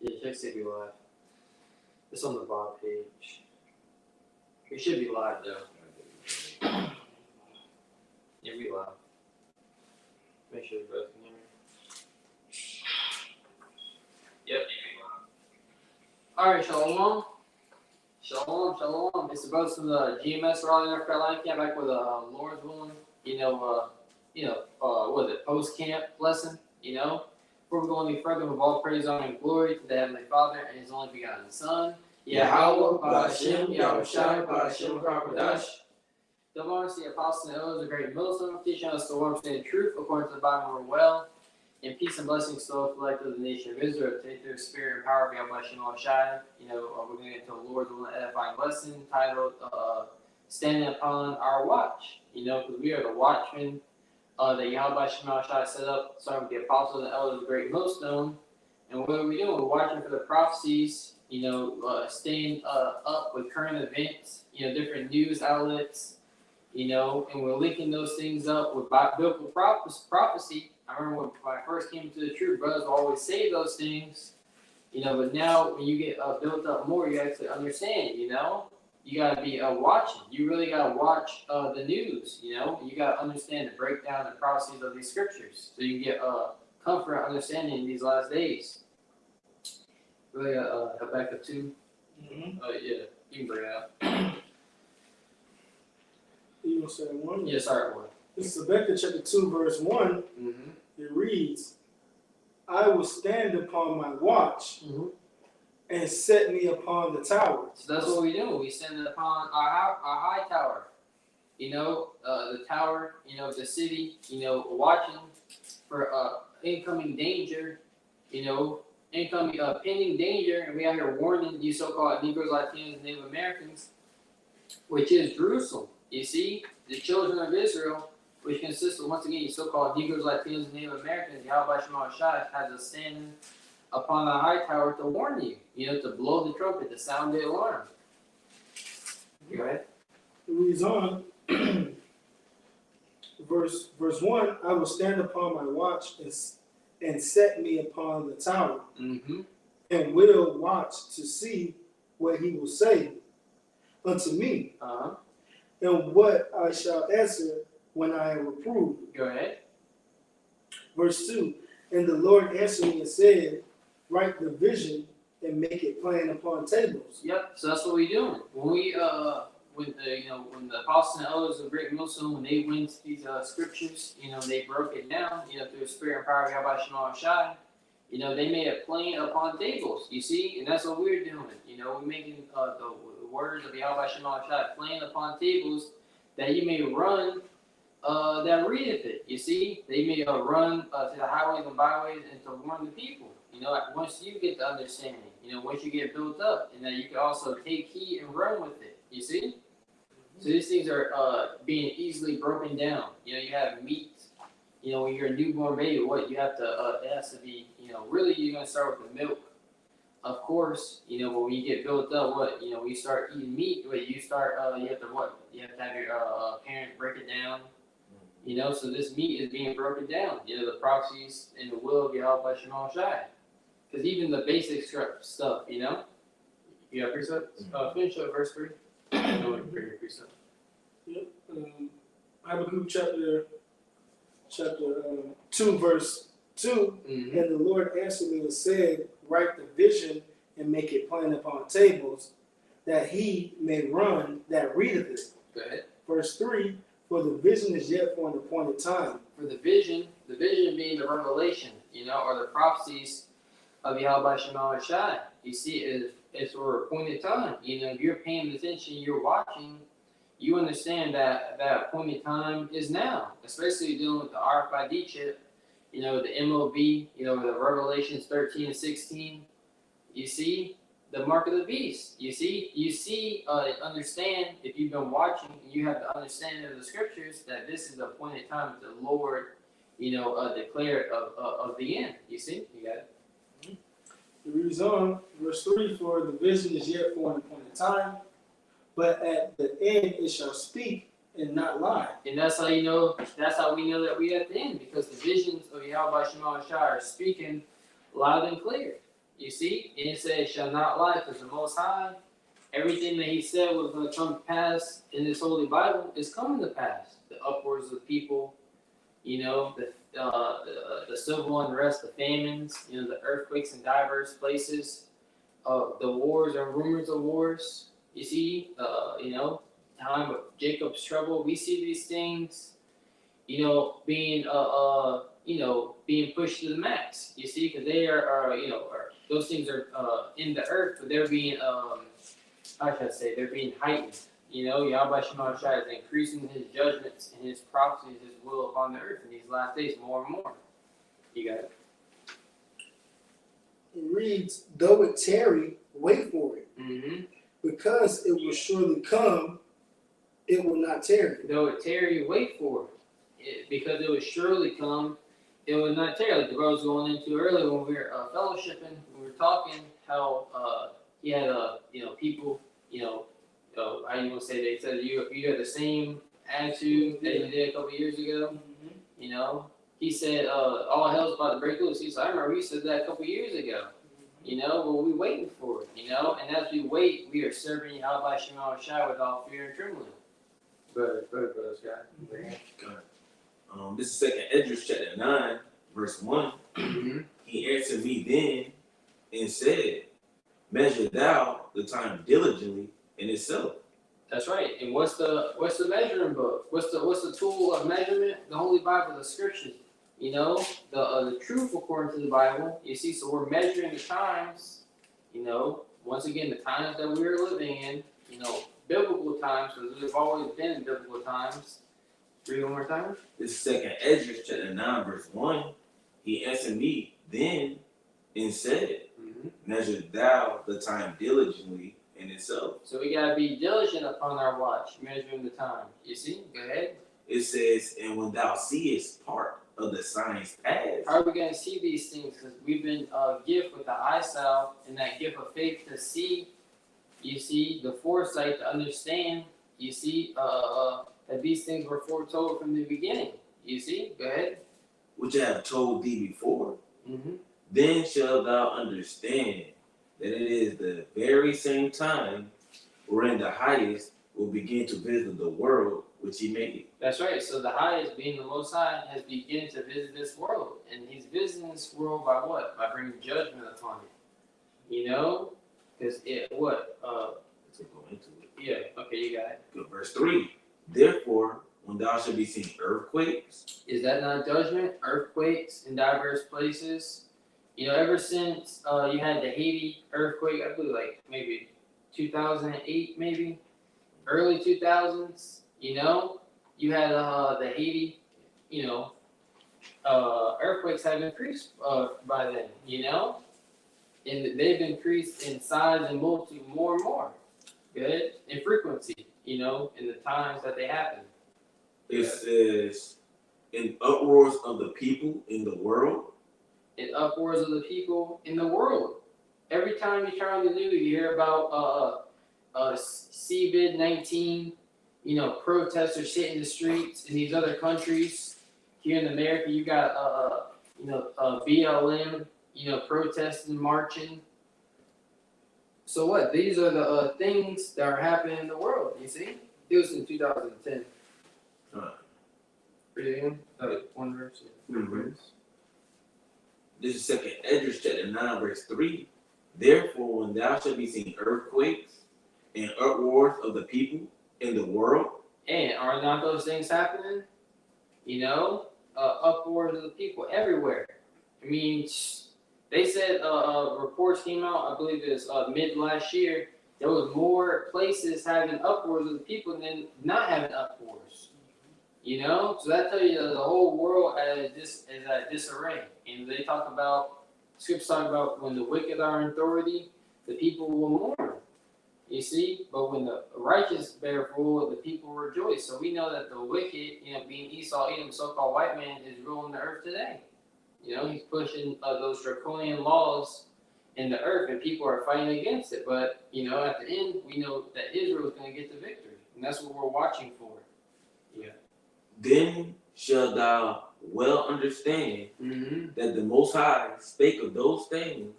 Yeah, check see if we live. It's on the Bob page. We should be live though. Yeah, we live. Make sure you both can hear me. Yep. Alright, shalom. Shalom, shalom. It's the brothers from the GMSNORTHCAROLINA North Carolina camp back with Lord's willing. What is it? Post camp lesson. Before we go any further, with all praise, honor, and glory to the Heavenly Father and His only begotten Son, Yahweh, Ba'ashem, Yahushai, Ba'ashem, Rakadash. The Lawrence, the Apostle, and elders, a great millstone, teaching us to understand truth according to the Bible well. And peace and blessings to all collective of the nation of Israel. Take their spirit and power, be able to Shai. We're going to get into the Lord's edifying lesson titled Standing Upon Our Watch. Because we are the watchmen that Yahweh Shai set up, starting with the apostles and elders of the great millstone. And what are we doing? We're watching for the prophecies, staying up with current events, different news outlets, and we're linking those things up with biblical prophecy. I remember when I first came to the truth, brothers will always say those things, but now when you get built up more, you actually understand, you got to be watching. You really got to watch the news, you got to understand the breakdown and prophecies of these scriptures so you can get comfort and understanding in these last days. Really Habakkuk 2. Mm-hmm. Yeah, you can bring it up. You going to say 1? Yeah, start 1. This is Habakkuk chapter 2, verse 1. Mm-hmm. It reads, I will stand upon my watch and set me upon the tower. So that's what we do. We stand upon our high tower. The tower, the city, watching for incoming danger, incoming pending danger. And we out here warning you so-called Negroes, Latinos, and Native Americans, which is Jerusalem. You see, the children of Israel, which consists of, once again, you so-called Negroes, Latinos, and Native Americans, Yahweh Shai has us standing upon the high tower to warn you, to blow the trumpet, to sound the alarm. Go ahead. It reads on, verse 1, I will stand upon my watch and set me upon the tower, and will watch to see what he will say unto me, and what I shall answer when I am reproved. Go ahead. Verse 2, and the Lord answered me and said, write the vision and make it plain upon tables. Yep. So that's what we're doing. When we when the apostles and elders of Great Millstone, when they went to these scriptures, they broke it down, through the spirit and power of Yahweh Shai. They made it plain upon tables. You see, and that's what we're doing. We're making the words of Yahweh Shai plain upon tables, that you may run. That readeth it. You see, they may run to the highways and byways and to warn the people. Once you get the understanding, once you get built up, and that you can also take heed and run with it. You see, so these things are being easily broken down. You have meat. When you're a newborn baby, what you have to it has to be. Really, you're gonna start with the milk. Of course, but when you get built up, when you start eating meat, you start you have to have your parent break it down. So this meat is being broken down. The prophecies and the will of Yahweh Shai. Because even the basic stuff, you got precepts? Finish up verse 3. I know what your precept. Yep. Habakkuk chapter 2, verse 2. Mm-hmm. And the Lord answered me and said, write the vision and make it plain upon tables, that he may run that readeth it. Go ahead. Verse 3. For the vision is yet for an appointed time. For the vision being the revelation, or the prophecies of Yahweh Shai. You see, it's for an appointed time. If you're paying attention, you're watching, you understand that appointed time is now. Especially dealing with the RFID chip, the MOB, the Revelations 13 and 16. You see, the mark of the beast. You see, understand, if you've been watching, you have the understanding of the scriptures that this is the appointed time that the Lord, declared of the end. You see, you got it. It reads on, verse 3, for the vision is yet for an appointed time, but at the end it shall speak and not lie. And that's how we know that we're at the end, because the visions of Yahweh Shai are speaking loud and clear. You see? And it said, shall not lie, because the Most High, everything that he said was going to come to pass in this Holy Bible is coming to pass. The upwards of the people, the civil unrest, the famines, the earthquakes in diverse places, the wars and rumors of wars. You see, time of Jacob's trouble. We see these things, being being pushed to the max. You see, because they are those things are in the earth, but they're being how should I say, they're being heightened. Yahweh Shema Shai is increasing his judgments and his prophecies, his will upon the earth in these last days more and more. You got it. It reads, though it tarry, wait for it. Mm-hmm. Because it will surely come, it will not tarry. Though it tarry, wait for it. Because it will surely come, it will not tarry. Like the brother was going into earlier when we were fellowshipping, we were talking how he had people, how you want to say, they said you had the same attitude that you did a couple years ago. Mm-hmm. He said all hell's about to break loose. He said, I remember you said that a couple years ago. Well, we waiting for it, and as we wait, we are serving Yahweh Shema Shai with all fear and trembling. Brother Scott. God. This is 2nd Esdras chapter 9, verse 1. Mm-hmm. He answered me then and said, measure thou the time diligently in itself. That's right. And what's the measuring book? What's the tool of measurement? The Holy Bible, the Scriptures. The truth according to the Bible. You see, so we're measuring the times. Once again, the times that we're living in. Biblical times, because we've always been in biblical times. Read one more time. This is 2nd Esdras chapter 9, verse 1. He answered me then and said, measure thou the time diligently in itself. So we gotta be diligent upon our watch, measuring the time. You see? Go ahead. It says, and when thou seest part of the signs past. How are we gonna see these things? Because we've been gift with the eyesight and that gift of faith to see. You see, the foresight to understand. You see, that these things were foretold from the beginning. You see? Go ahead. Which I have told thee before. Mm-hmm. Then shalt thou understand that it is the very same time wherein the highest will begin to visit the world which he made. That's right. So the highest, being the Most High, has begun to visit this world. And he's visiting this world by what? By bringing judgment upon it. Because what? Let's go into it. Yeah, okay, you got it. Good. Verse 3. Therefore, when thou shalt be seeing earthquakes. Is that not judgment? Earthquakes in diverse places. Ever since you had the Haiti earthquake, I believe like maybe 2008, maybe early 2000s. You had the Haiti, earthquakes have increased by then. And they've increased in size and multitude more and more. Good. In frequency, in the times that they happen. It says, in uproars of the people in the world. In uproars of the people in the world. Every time you turn on the news, you hear about COVID-19, protesters hitting the streets in these other countries. Here in America, you got BLM, protesting, marching. So what? These are the things that are happening in the world. You see, it was in 2010. Read it again. One verse. Mm-hmm. This is 2nd Esdras chapter 9, verse 3. Therefore, when thou shalt be seeing earthquakes and uproars of the people in the world. And are not those things happening? Uproars of the people everywhere. I mean, they said reports came out, I believe it was mid last year, there was more places having uproars of the people than not having uproars. So that tells you that the whole world is at disarray. And they talk about, scriptures talk about when the wicked are in authority, the people will mourn. You see, but when the righteous bear rule, the people rejoice. So we know that the wicked, being Esau, Edom, so-called white man, is ruling the earth today. He's pushing those draconian laws in the earth, and people are fighting against it. But at the end, we know that Israel is going to get the victory, and that's what we're watching for. Yeah. Then shalt thou well understand that the Most High spake of those things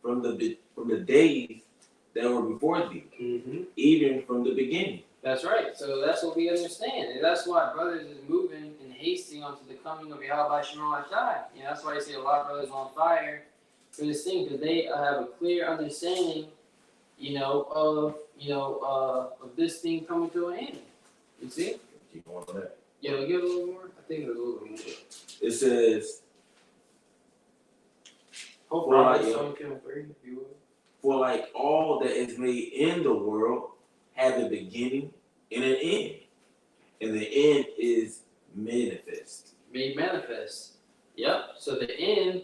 from the days that were before thee, even from the beginning. That's right. So that's what we understand. And that's why brothers is moving and hasting onto the coming of Yahweh Shema Shai. You know, that's why you see a lot of brothers on fire for this thing, because they have a clear understanding, of this thing coming to an end. You see? Keep going on that. Yeah, we'll give it a little more. I think there's a little bit more. It says, Hopefully, like, if you will. for like all that is made in the world have a beginning and an end, and the end is manifest. Made manifest. Yep. So the end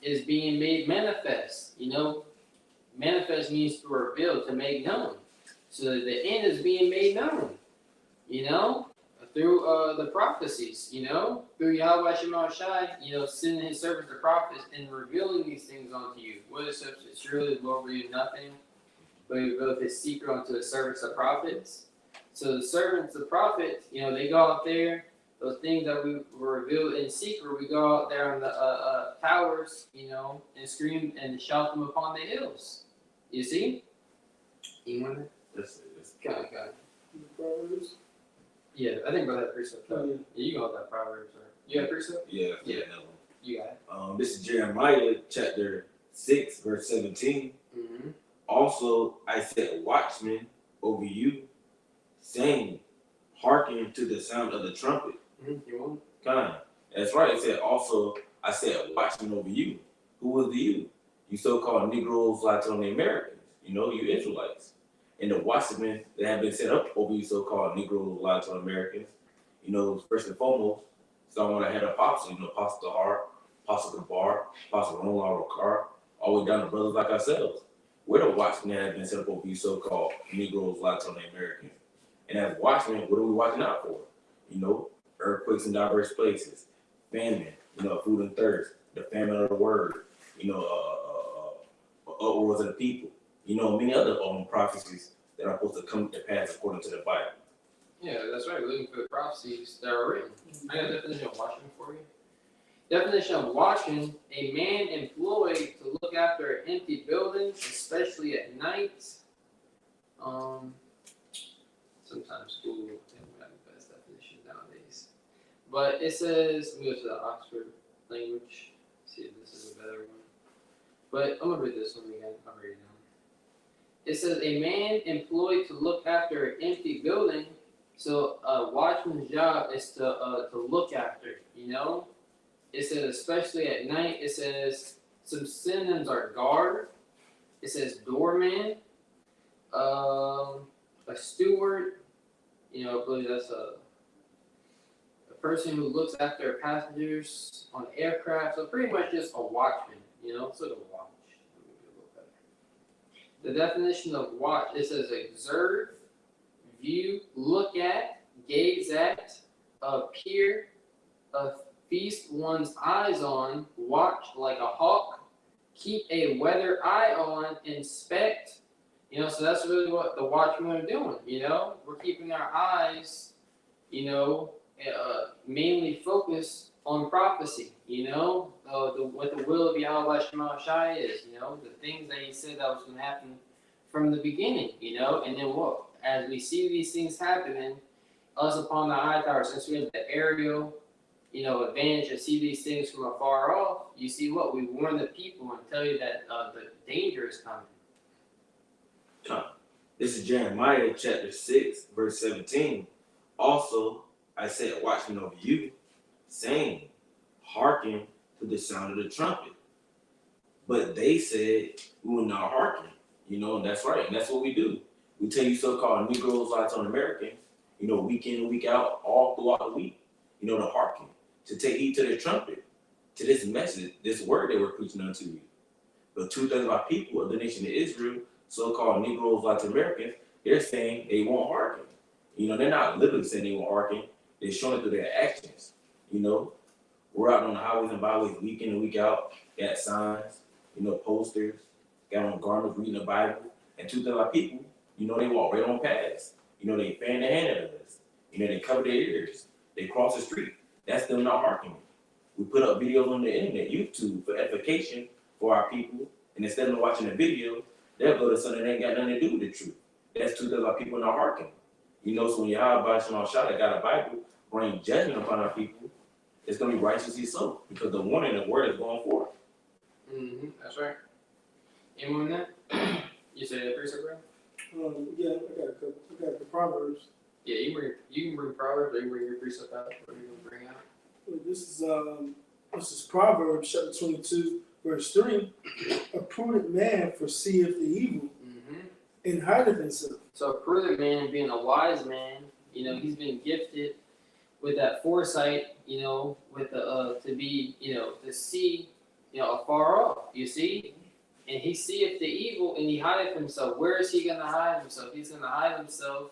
is being made manifest. Manifest means to reveal, to make known. So the end is being made known. Through the prophecies. Through Yahweh Shema Shai. Sending His servants the prophets and revealing these things unto you. What is such? Surely the Lord will do nothing, but He revealed His secret unto the servants the prophets. So the servants, the prophets, they go out there. Those things that we were revealed in secret, we go out there on the towers, and scream and shout them upon the hills. You see? You want That's Okay. Proverbs. Yeah, I think brother had precept. Oh, yeah. Yeah, you got that Proverbs. You got precept? Yeah. Yeah. You got it. This is Jeremiah chapter 6, verse 17. Mm-hmm. Also, I set watchmen over you, saying, hearken to the sound of the trumpet. You want? Kind. That's right. It said also, I said watchmen over you. Who was the you? You so-called Negroes, Latino Americans. You Israelites. And the watchmen that have been set up over you so-called Negroes, Latino Americans. First and foremost, someone that had apostles. Apostle Hart, Apostle Gabar, Apostle Ronald Ricard, all the way down to brothers like ourselves. We're the watchmen that have been set up over you so-called Negroes, Latino Americans. And as watchmen, what are we watching out for? Earthquakes in diverse places, famine, food and thirst, the famine of the word, uproars of the people, many other prophecies that are supposed to come to pass according to the Bible. Yeah, that's right. We're looking for the prophecies that are written. I got a definition of watchman for you. Definition of watchman: a man employed to look after an empty building, especially at night. Sometimes Google doesn't have the best definition nowadays. But it says, let me go to the Oxford language, see if this is a better one. But I'm going to read this one again. I'll read it down. It says, a man employed to look after an empty building. So a watchman's job is to look after, It says, especially at night, it says, some synonyms are guard. It says doorman, a steward, I believe that's a person who looks after passengers on aircraft. So pretty much just a watchman, It's like a watch. Let me get a little better. The definition of watch, it says observe, view, look at, gaze at, appear, feast one's eyes on, watch like a hawk, keep a weather eye on, inspect. So that's really what the watchmen are doing. We're keeping our eyes, mainly focused on prophecy. What the will of Yahweh Shema Shai is. The things that He said that was going to happen from the beginning. And then what? As we see these things happening, us upon the high tower, since we have the aerial, advantage to see these things from afar off, you see what? We warn the people and tell you that the danger is coming. This is Jeremiah chapter 6, verse 17. Also, I said watchmen over you, saying, hearken to the sound of the trumpet. But they said, we will not hearken. And that's right. And that's what we do. We tell you so-called Negroes, Latino Americans, week in and week out, all throughout the week, to hearken, to take heed to the trumpet, to this message, this word that we're preaching unto you. But 2/3 of our people of the nation of Israel, so-called Negroes, Latin Americans, they're saying they won't hearken. They're not literally saying they won't hearken. They're showing it through their actions. We're out on the highways and byways week in and week out, got signs, posters, got on garments reading the Bible. And 2/3 of our people, they walk right on past. They fan their hand at us. They cover their ears. They cross the street. That's them not hearkening. We put up videos on the internet, YouTube, for edification for our people, And instead of watching the video, they'll go to something that ain't got nothing to do with the truth. That's too, because our people not hearkening. You know, so when Yahweh Shema Shah got a Bible, bring judgment upon our people, it's going to be righteously so, because the warning, the word is going forth. That's right. Anyone on that? You said that first, bro? Yeah, I got the Proverbs. Yeah, you can bring Proverbs, or you can bring your precept out. What are you gonna bring out? This is Proverbs chapter 22, verse 3. A prudent man foreseeth the evil and hideth himself. So a prudent man, being a wise man, you know, he's been gifted with that foresight, you know, with the to be, you know, to see, you know, afar off. You see, and he seeth the evil and he hideth himself. Where is he gonna hide himself? He's gonna hide himself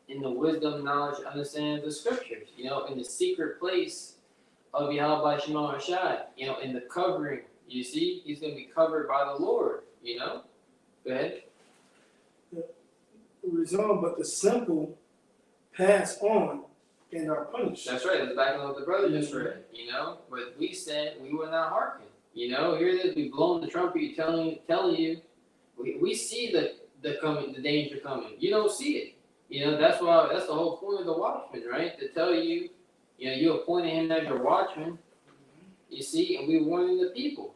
in the wisdom, knowledge, understanding of the scriptures. You know, in the secret place of Yahweh Shema Shai. You know, in the covering. You see, he's gonna be covered by the Lord. You know. Go ahead. Resolve, but the simple pass on and are punished. That's right. That's back on what the brother just read. You know, but we said we were not hearkening. You know, here it is. We blowing the trumpet, telling you. We see the coming, the danger coming. You don't see it. You know, that's why. That's the whole point of the watchman, right? To tell you, you know, you appointed him as your watchman. You see, and we warning the people,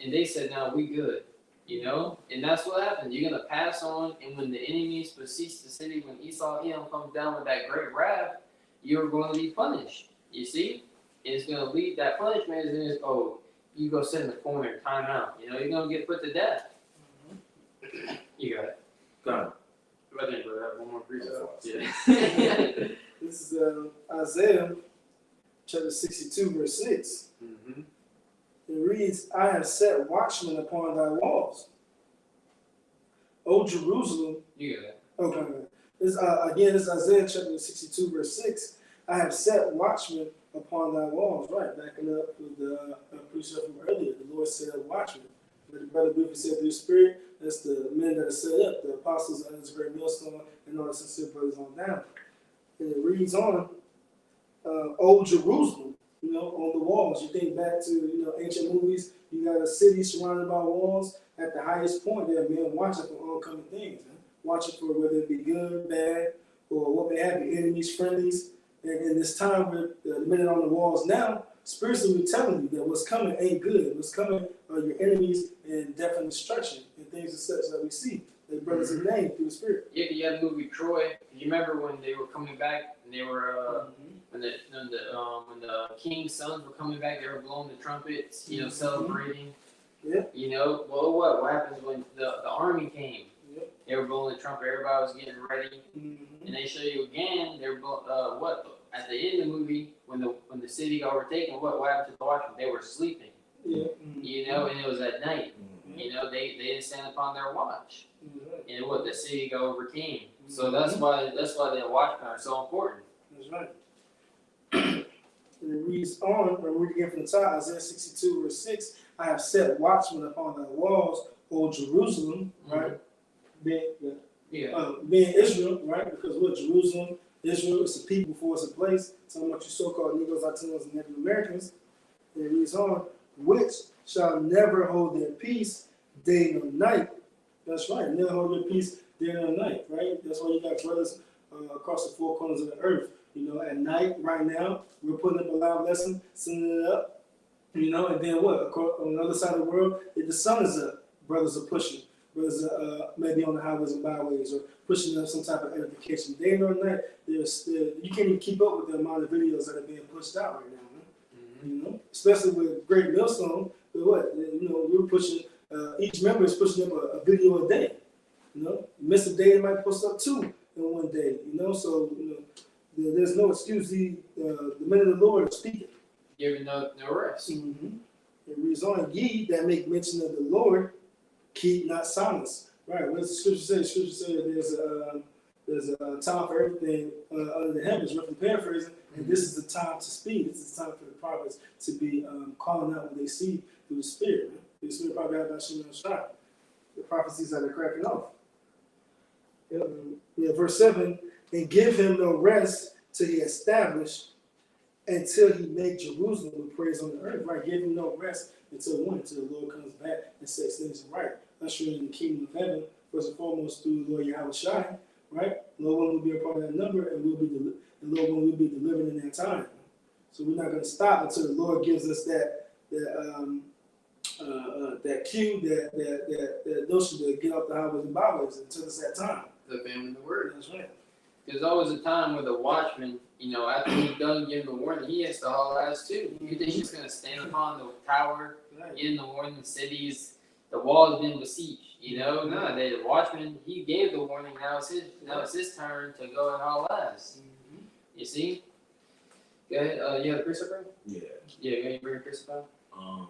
and they said, "Now we good." You know, and that's what happened. You're gonna pass on, and when the enemies besiege the city, when Esau Edom comes down with that great wrath, you're going to be punished. You see, and it's gonna lead. That punishment is you go sit in the corner, time out. You know, you're gonna get put to death. You got it. Go on. I think we have one more precept. Yeah. This is Isaiah chapter 62, verse 6. It reads, I have set watchmen upon thy walls. O Jerusalem. You got it. Okay. This is Isaiah chapter 62, verse 6. I have set watchmen upon thy walls. Right, backing up with the precept from earlier. The Lord said watchmen. But the brother briefly said through the Spirit, that's the men that are set up, the apostles under this great millstone, and all the sincere brothers on down. And it reads on, O Jerusalem, you know, on the walls. You think back to, you know, ancient movies, you got a city surrounded by walls. At the highest point, there are men watching for oncoming things, watching for whether it be good, bad, or what may have, enemies, friendlies. And in this time, with the men on the walls now, spiritually we're telling you that what's coming ain't good. What's coming are your enemies and death and destruction and things and such that we see. The brothers in name through the Spirit. Yeah, you had the movie Troy. You remember when they were coming back and they were when the king's sons were coming back, they were blowing the trumpets, you know, celebrating. Yeah. You know, well, what happens when the army came? Yeah. They were blowing the trumpet. Everybody was getting ready, and they show you again. They were at the end of the movie when the city got overtaken. What happened to the watchmen? They were sleeping. Yeah. You know, and it was at night. You know, they didn't stand upon their watch. And the city got overcame. So that's why the watchmen are so important. That's right. And it reads on, and read again from the top, Isaiah 62, verse 6. I have set watchmen upon thy walls, O Jerusalem, right? Being Israel, right? Because what Jerusalem, Israel, it's a people before it's a place. Talking about you so-called Negroes, Latinos, and Native Americans. And it reads on, which shall never hold their peace day nor night. That's right, never hold their peace day nor night, right? That's why you got brothers across the four corners of the earth. You know, at night, right now, we're putting up a live lesson, sending it up. You know, and then what? On the other side of the world, if the sun is up, brothers are pushing. Brothers are maybe on the highways and byways or pushing up some type of edification. Day nor night, you can't even keep up with the amount of videos that are being pushed out right now. Man. You know, especially with Great Millstone, but what? You know, we're pushing, each member is pushing up a video a day. You know, you miss a day, they might post up 2 in one day. You know, so, you know, there's no excuse. The men of the Lord are speaking. Giving no rest. It reads on, ye that make mention of the Lord, keep not silence. Right, what does the scripture say? The scripture says there's a time for everything under the heavens, roughly paraphrasing, and this is the time to speak. This is the time for the prophets to be calling out what they see through the Spirit. Right? The Spirit probably had that shit on shot. The prophecies that are cracking off. Verse 7, and give him no rest till he establish until he made Jerusalem a praise on the earth, right? Give him no rest until when? Until the Lord comes back and sets things right. Ushering in the kingdom of heaven, first and foremost through the Lord Yahweh Shai, right? Lord willing will be a part of that number, and Lord willing will be delivered in that time. So we're not going to stop until the Lord gives us that cue, that notion to get off the highways and byways until it's that time. The family of the word. That's right. There's always a time where the watchman, after he's done giving the warning, he has to haul ass too. You think he's going to stand upon the tower, in the warning cities, the wall has been besieged, No, the watchman, he gave the warning, now it's his turn to go and haul ass. Mm-hmm. You see? Go ahead, you have a precept, right? Yeah. Yeah, you bring a precept.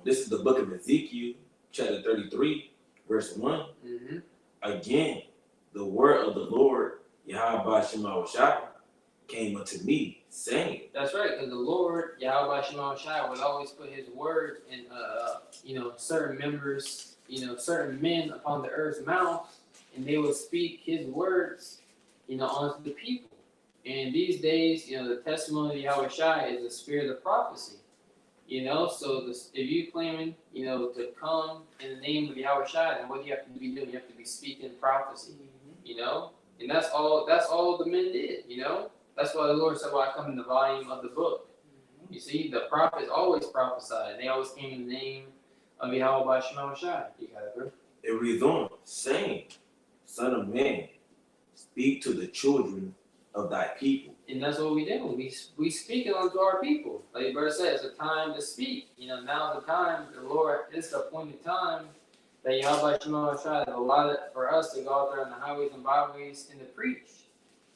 This is the book of Ezekiel, chapter 33, verse 1. Mm-hmm. Again, the word of the Lord, Yahweh Shema Shai, came unto me, saying. That's right, because the Lord, Yahweh Shema Shai, would always put his word in, certain members, certain men upon the earth's mouth, and they would speak his words, onto the people. And these days, the testimony of Yahweh Shai is the spirit of prophecy. So if you claiming, to come in the name of Yahweh Shai, then what do you have to be doing? You have to be speaking prophecy, And that's all the men did, That's why the Lord said, well, I come in the volume of the book. You see, the prophets always prophesied. They always came in the name of Yahweh Shema Shai. You got it, bro? It reads on, saying, Son of man, speak to the children of thy people. And that's what we do. We speak it unto our people. Like the brother said, it's a time to speak. Now's the time, the Lord, it's the appointed time that Yahweh Shema Shai allotted for us to go out there on the highways and byways and to preach.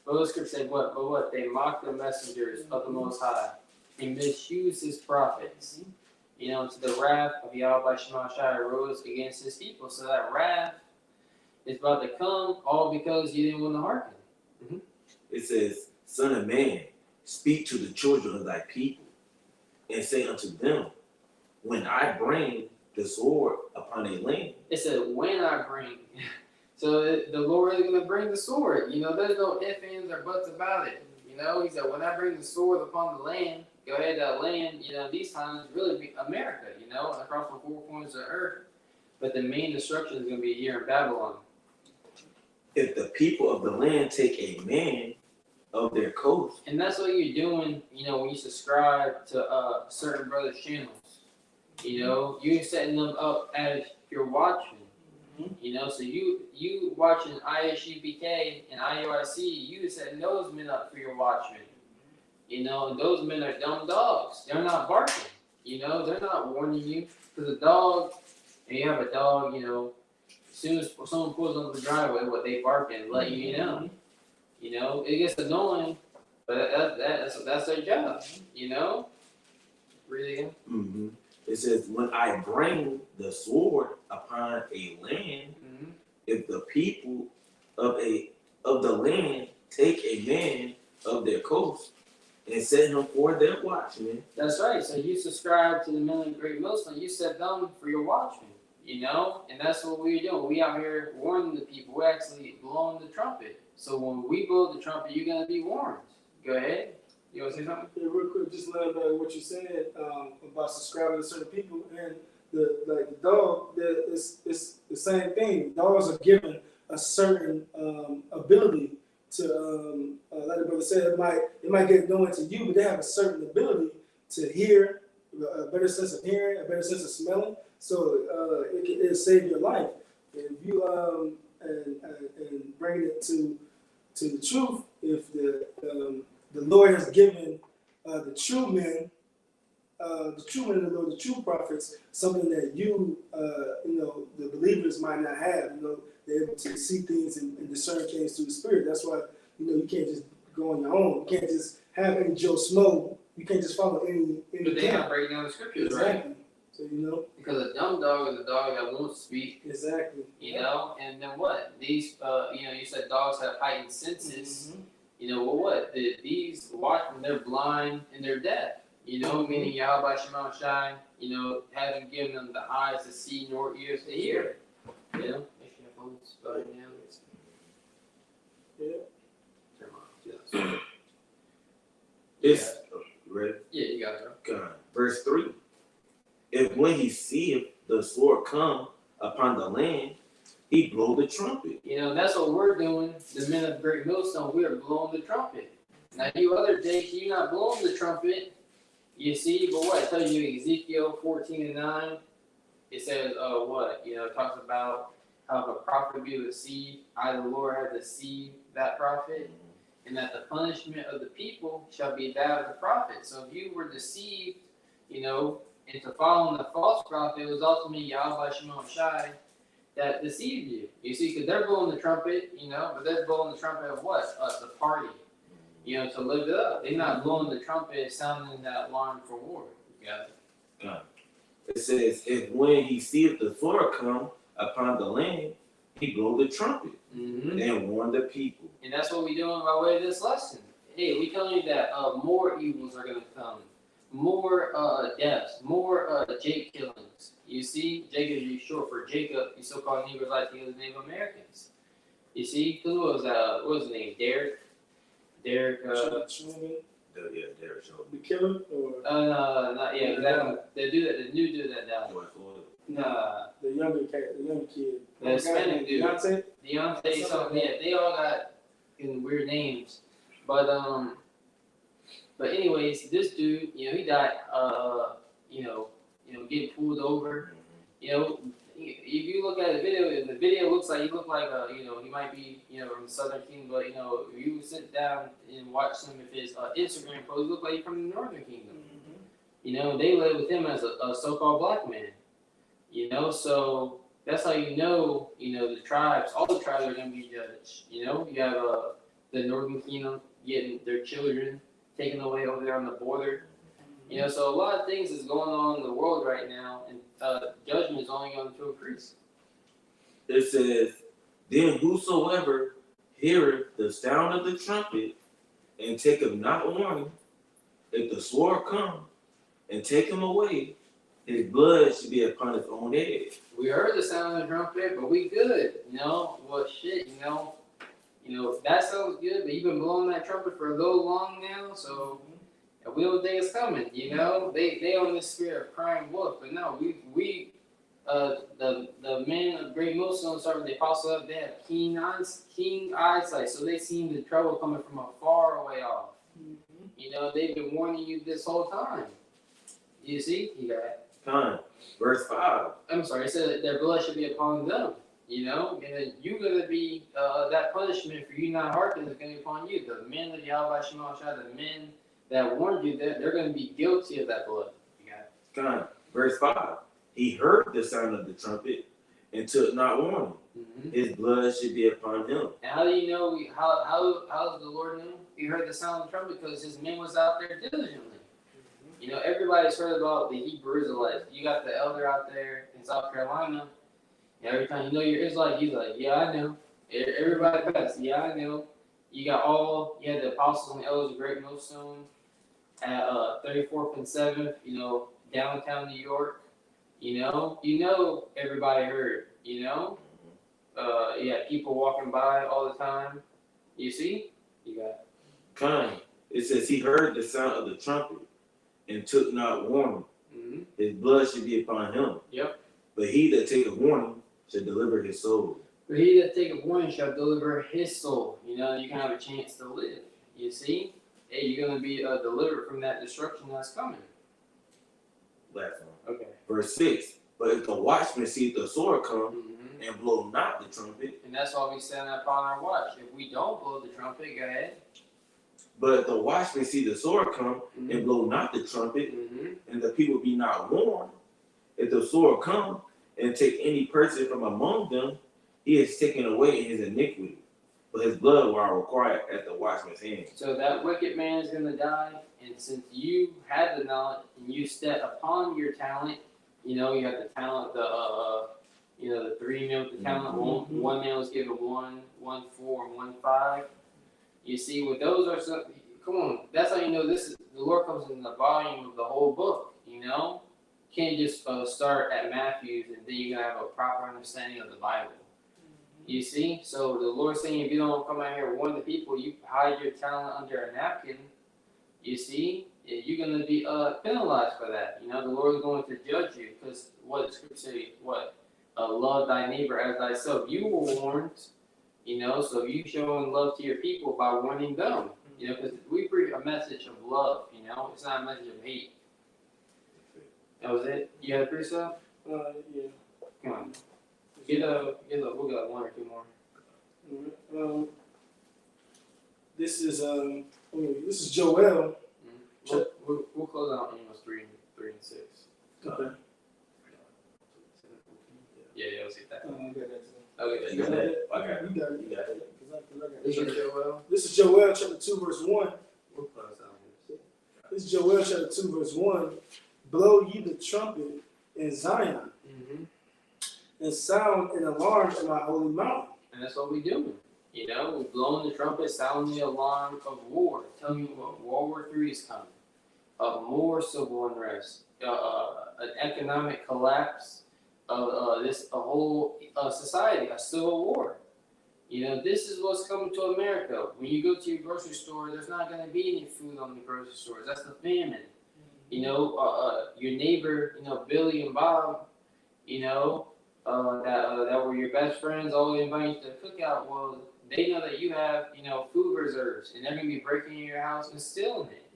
But the scripture said what? But what? They mocked the messengers of the Most High and misused his prophets. To the wrath of Yahweh Shema Shai arose against his people. So that wrath is about to come all because you didn't want to hearken. Mm-hmm. It says, Son of man, speak to the children of thy people, and say unto them, when I bring the sword upon a land. It said, when I bring. So the Lord is going to bring the sword. There's no ifs, ands, or buts about it. He said, when I bring the sword upon the land, go ahead, that land, these times really be America, across the four corners of the earth. But the main destruction is going to be here in Babylon. If the people of the land take a man of their coast. And that's what you're doing, when you subscribe to certain brothers' channels. You're setting them up as your watchman. So you watching ISUPK and IUIC, you setting those men up for your watchmen. And those men are dumb dogs. They're not barking. They're not warning you. Because a dog, and you have a dog, as soon as someone pulls up the driveway, what they bark and let you know. It gets annoying, but that's their job. Read again. Mm-hmm. It says, when I bring the sword upon a land, if the people of the land take a man of their coast and set him for their watchman. That's right. So you subscribe to the men of the Great Millstone. You set them for your watchmen. And that's what we're doing. We out here warning the people. We're actually blowing the trumpet. So when we blow the trumpet, you're gonna be warned. Go ahead. You want to say something? Yeah, real quick, just let what you said about subscribing to certain people and the dog. It's the same thing. Dogs are given a certain ability to, like the brother said, it might get annoying to you, but they have a certain ability to hear, a better sense of hearing, a better sense of smelling. So it'll save your life if you and bring it to the truth. If the Lord has given the true men of the Lord, the true prophets, something that the believers might not have. They're able to see things and discern things through the Spirit. That's why you can't just go on your own. You can't just have any Joe Smo. You can't just follow any. But they have breaking down the scriptures, exactly. Right? So because a dumb dog is a dog that won't speak. Exactly. And then what? These you said dogs have heightened senses. Well, what? These watchmen, they're blind and they're deaf. Meaning Yahweh Shema Shai, haven't given them the eyes to see nor ears to hear. Make sure your phone's starting now. Yeah. It's ready? Yeah, you got it, bro. God. Verse 3. If when he seeth the sword come upon the land, he blow the trumpet. You know, that's what we're doing. The men of Great Millstone, we are blowing the trumpet. Now, you other days, you're not blowing the trumpet. You see, but what? It tells you Ezekiel 14:9. It says, what? You know, it talks about how if a prophet be deceived, I, the Lord, have deceived that prophet, and that the punishment of the people shall be that of the prophet. So if you were deceived, you know, into following the false prophet, it was ultimately Yahweh Shemon Shai that deceived you. You see, because they're blowing the trumpet, you know, but they're blowing the trumpet of what? The party. You know, to live it up. They're not blowing the trumpet, sounding that alarm for war. You got it? God. It says, if when he seeth the sword come upon the land, he blow the trumpet and warn the people. And that's what we're doing by way of this lesson. Hey, we telling you that more evils are going to come. More deaths. More Jake killings. You see, Jake is short for Jacob, the so-called Negroes like the Native Americans. You see, who was what was his name? Derek, Derek Chauvin. The killer or not exactly. The new dude that died. Nah, the younger kid. the Hispanic dude. Deontay? Deontay, something. Yeah, they all got weird names, but anyways, this dude, you know, he died. Getting pulled over. You know, if you look at the video looks like he looked like he might be from the Southern Kingdom, but if you sit down and watch some of his Instagram posts, he look like he's from the Northern Kingdom. You know, they live with him as a so-called black man. You know, so that's how the tribes, all the tribes are going to be judged. You know, you have the Northern Kingdom getting their children taken away over there on the border. You know, so a lot of things is going on in the world right now, and judgment is only going to increase. It says, then whosoever heareth the sound of the trumpet and taketh not warning, if the sword come and take him away, his blood should be upon his own head. We heard the sound of the trumpet, but we good. You know, well, shit, that sounds good, but you've been blowing that trumpet for a little long now, so we don't think it's coming. You know, they on this spirit of crying wolf, but no, the men of Great Millstone started with the apostle up. They have keen eyesight, so they seen the trouble coming from a far away off. You know, they've been warning you this whole time. You see, you got it. Verse 5. I'm sorry, it said that their blood should be upon them. You know, and then you're gonna be that punishment for you not hearkening is gonna be upon you. The men of Yahweh Shemon Shai, the men that warned you, they're going to be guilty of that blood. You got it? Verse 5. He heard the sound of the trumpet and took not warning. His blood should be upon him. And how do you know? How does the Lord know? He heard the sound of the trumpet because his men was out there diligently. You know, everybody's heard about the Hebrew Israelites. You got the elder out there in South Carolina. And every time you're Israelite, he's like, yeah, I know. Everybody best, yeah, I know. You had the apostles and the elders of Great Millstone at 34th and 7th, downtown New York. You know, everybody heard, people walking by all the time. You see? You got it. It says he heard the sound of the trumpet and took not warning. His blood should be upon him. Yep. But he that taketh warning shall deliver his soul. But he that taketh warning shall deliver his soul. You can have a chance to live. You see? Hey, you're going to be delivered from that destruction that's coming. Last one. Okay. Verse 6. But if the watchman see the sword come and blow not the trumpet. And that's why we stand upon our watch. If we don't blow the trumpet, go ahead. But if the watchman see the sword come and blow not the trumpet, and the people be not warned, if the sword come and take any person from among them, he is taken away in his iniquity. But his blood will require at the watchman's hand. So that wicked man is going to die, and since you had the knowledge and you stepped upon your talent, you have the talent, the 3 men with the talent. One man was given 1, 1, 4, and 1, 5. You see, with those are some. Come on, that's how you know this is the Lord comes in the volume of the whole book. You can't just start at Matthew's and then you're gonna have a proper understanding of the Bible. You see, so the Lord's saying if you don't come out here and warn the people, you hide your talent under a napkin. You see, you're going to be penalized for that. You know, the Lord is going to judge you because what the scripture say, love thy neighbor as thyself. You were warned, you know, so you showing love to your people by warning them. You know, because we preach a message of love, you know, it's not a message of hate. That was it? You had a precept? Yeah. Come on. We got one or two more. This is Joel. We'll close out Amos 3 and 6. Okay. Yeah, we'll see that. I got that. Okay, You got that? Okay. You got it. You got it. This is Joel. This is Joel chapter 2 verse 1. We'll close out Amos. This is Joel chapter 2 verse 1. Blow ye the trumpet in Zion, and sound an alarm in my holy mountain. And that's what we're doing. You know, we're blowing the trumpet, sounding the alarm of war, telling you what World War III is coming, more civil unrest, an economic collapse of a whole society, a civil war. You know, this is what's coming to America. When you go to your grocery store, there's not going to be any food on the grocery stores. That's the famine. You know, your neighbor, you know, Billy and Bob, you know, that were your best friends, always inviting you to the cookout. Well, they know that you have, you know, food reserves, and they're gonna be breaking into your house and stealing it.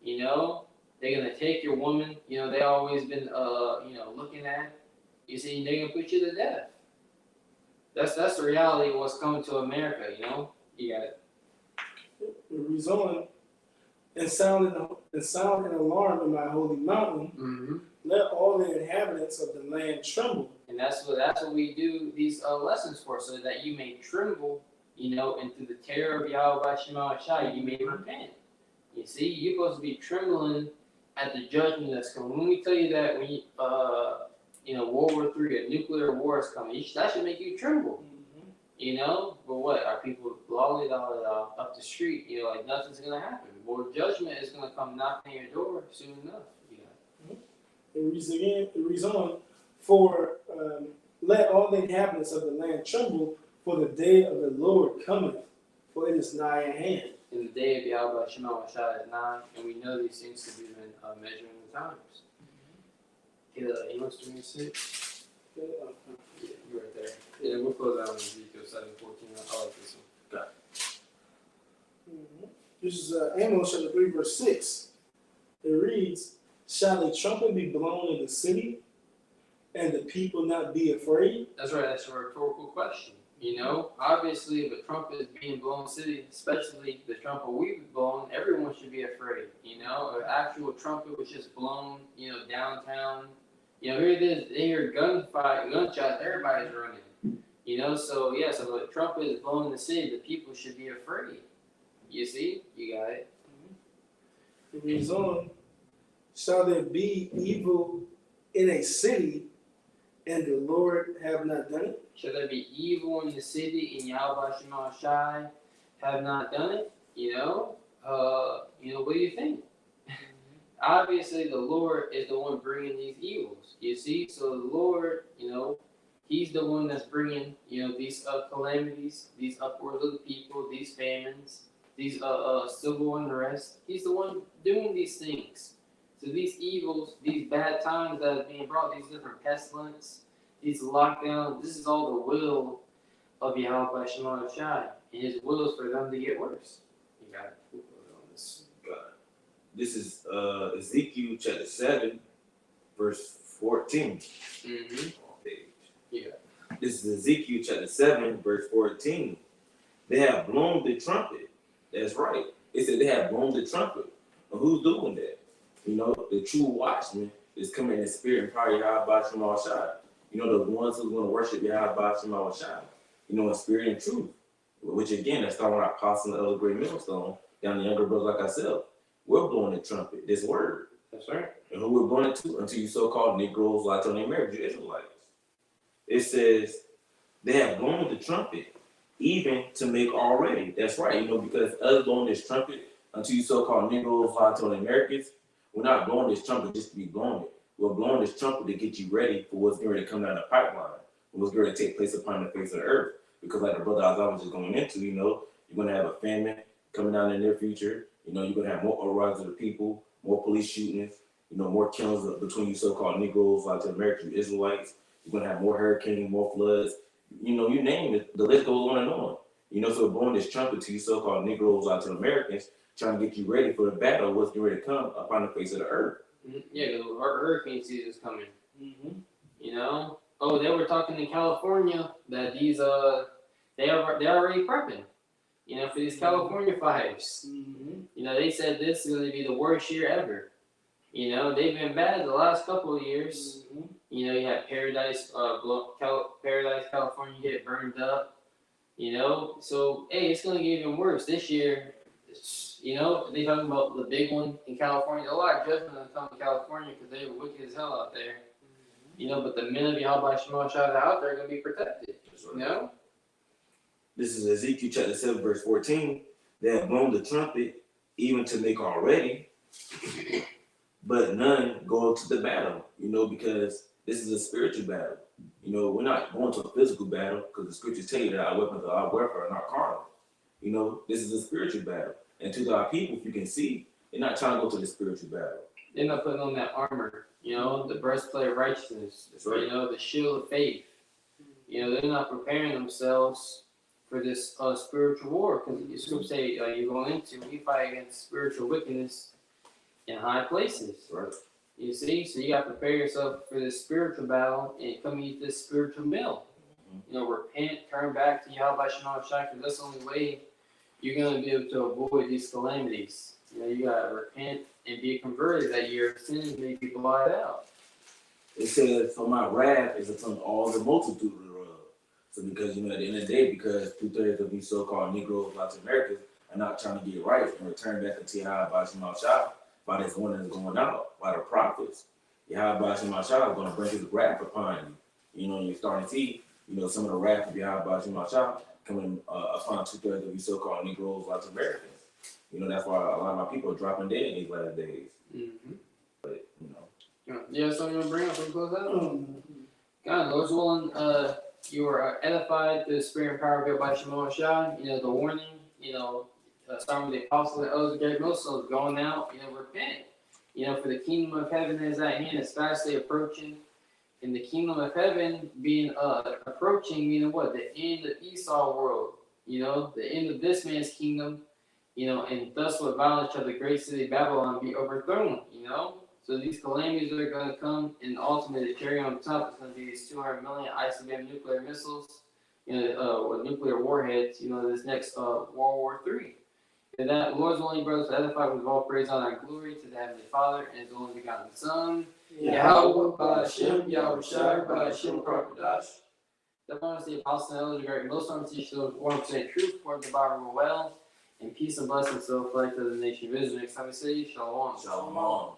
You know, they're gonna take your woman. You know, they always been, you know, looking at. You see, they're gonna put you to death. That's the reality of what's coming to America. You know, you got it. It reads on, and sound an alarm in my holy mountain. Let all the inhabitants of the land tremble. And that's what we do these lessons for, so that you may tremble, you know, into the terror of Yahweh Shema Shai, you may repent. You see, you're supposed to be trembling at the judgment that's coming. When we tell you that when you know, World War III, a nuclear war is coming, that should make you tremble. You know, but what are people lolly up the street? You know, like nothing's gonna happen. Well, judgment is gonna come knocking at your door soon enough. It reads again. It reads on, for let all the inhabitants of the land tremble, for the day of the Lord cometh, for it is nigh at hand. And the day of Yahweh Shema Shai is nigh, and we know these things to be measuring the times. Amos 3 and 6. Yeah, you're right there. Yeah, we'll close out on Ezekiel 7:14. I like this one. Got it. This is Amos chapter 3 verse 6. It reads, shall a trumpet be blown in the city, and the people not be afraid? That's right. That's a rhetorical question. You know, obviously, if a trumpet is being blown in the city, especially the trumpet we've blown, everyone should be afraid. You know, an actual trumpet was just blown, you know, downtown. You know, here it is. They hear gunshots, everybody's running. You know, so yeah, so if a trumpet is blown in the city, the people should be afraid. You see? You got it. It reads on, shall there be evil in a city, and the Lord have not done it? Shall there be evil in the city, and Yahweh Shema Shai have not done it? You know, what do you think? Obviously, the Lord is the one bringing these evils. You see, so the Lord, you know, He's the one that's bringing, you know, these calamities, these upwards of the people, these famines, these civil unrest. He's the one doing these things. So these evils, these bad times that are being brought, these different pestilence, these lockdowns, this is all the will of Yahweh Shema Shai. And His will is for them to get worse. You got it. We'll put it on this. This is Ezekiel chapter 7, verse 14. Yeah. This is Ezekiel chapter 7, verse 14. They have blown the trumpet. That's right. It said they have blown the trumpet. And who's doing that? You know, the true watchman is coming in spirit and power Yahweh Shema Shai. You know, the ones who's going to worship Yahweh Shema Shai. You know, in spirit and truth. Which again, that's talking about Apostle and Elder Great Millstone, down the younger brothers like ourselves. We're blowing the trumpet, this word. That's right. And who we're blowing it to? Unto you so-called Negroes, Latino Americans, you Israelites. It says they have blown the trumpet, even to make already. That's right, you know, because us blowing this trumpet unto you so-called Negroes, Latino Americans, we're not blowing this trumpet just to be blowing it. We're blowing this trumpet to get you ready for what's going to come down the pipeline, what's going to take place upon the face of the earth. Because like the brother Isaiah was just going into, you know, you're going to have a famine coming down in the near future. You know, you're going to have more uprisings of the people, more police shootings, more killings between you so-called Negroes, like the American Israelites. You're gonna have more hurricanes, more floods. You name it, the list goes on and on. So we're blowing this trumpet to you so-called Negroes, Latin Americans, trying to get you ready for the battle, what's getting ready to come upon the face of the earth. Yeah, the hurricane season's coming. Oh, they were talking in California that these they're already prepping. For these California fires. They said this is going to be the worst year ever. They've been bad the last couple of years. You had Paradise, Paradise, California get burned up. So hey, it's going to get even worse this year. They talking about the big one in California. A lot of judgment on come to California because they were wicked as hell out there. But the men of Yahweh Shema Shah out there are going to be protected. This is Ezekiel chapter 7, verse 14. They have blown the trumpet, even to make all ready, but none go to the battle, because this is a spiritual battle. We're not going to a physical battle because the scriptures tell you that our weapons of our warfare are not carnal. This is a spiritual battle. And to our people, if you can see, they're not trying to go to the spiritual battle. They're not putting on that armor, the breastplate of righteousness, right. The shield of faith. They're not preparing themselves for this spiritual war, because the scriptures say you're going into, we fight against spiritual wickedness in high places. Right. You see, so you got to prepare yourself for this spiritual battle and come eat this spiritual meal. Repent, turn back to Yahweh Shema Shai, because that's the only way you're going to be able to avoid these calamities. You got to repent and be converted that your sins may be blotted out. It says, for my wrath is upon all the multitude thereof. So because, at the end of the day, because 2/3 of these so-called Negroes, Latin Americans, are not trying to get right and return back to Yahweh Shema Shai by this one that's going out, by the prophets. Yahweh Shema Shai is going to bring his wrath upon you. You're starting to see, some of the wrath of Yahweh Shema Shai coming upon 2/3 of these so-called Negroes, Latin Americans. That's why a lot of my people are dropping dead in these last days. But, Yeah, something you want to bring up when we close out? God, Lord's willing, you were edified through the spirit and power of God by Shema Shai. The warning, starting with the apostles and elders of great millstones going out, repent. For the kingdom of heaven is at hand, it's fastly approaching. And the kingdom of heaven being approaching, meaning what? The end of Esau world. The end of this man's kingdom. And thus with violence shall the great city Babylon be overthrown. So these calamities are going to come, and ultimately the cherry on top is going to be these 200 million ICBM nuclear missiles, or nuclear warheads. This next World War III. And that Lord's only brothers edified with all praise, honor, and glory to the Heavenly Father and His only begotten Son. Yahweh Ba'Hashem, Yahweh Shai, Ba'Hashem Krakodash. The promise of the apostles and elders of great millstones teach those 100% truth, according to the Bible well, and peace and blessings so far to the nation of Israel. Next time we say, Shalom. Shalom.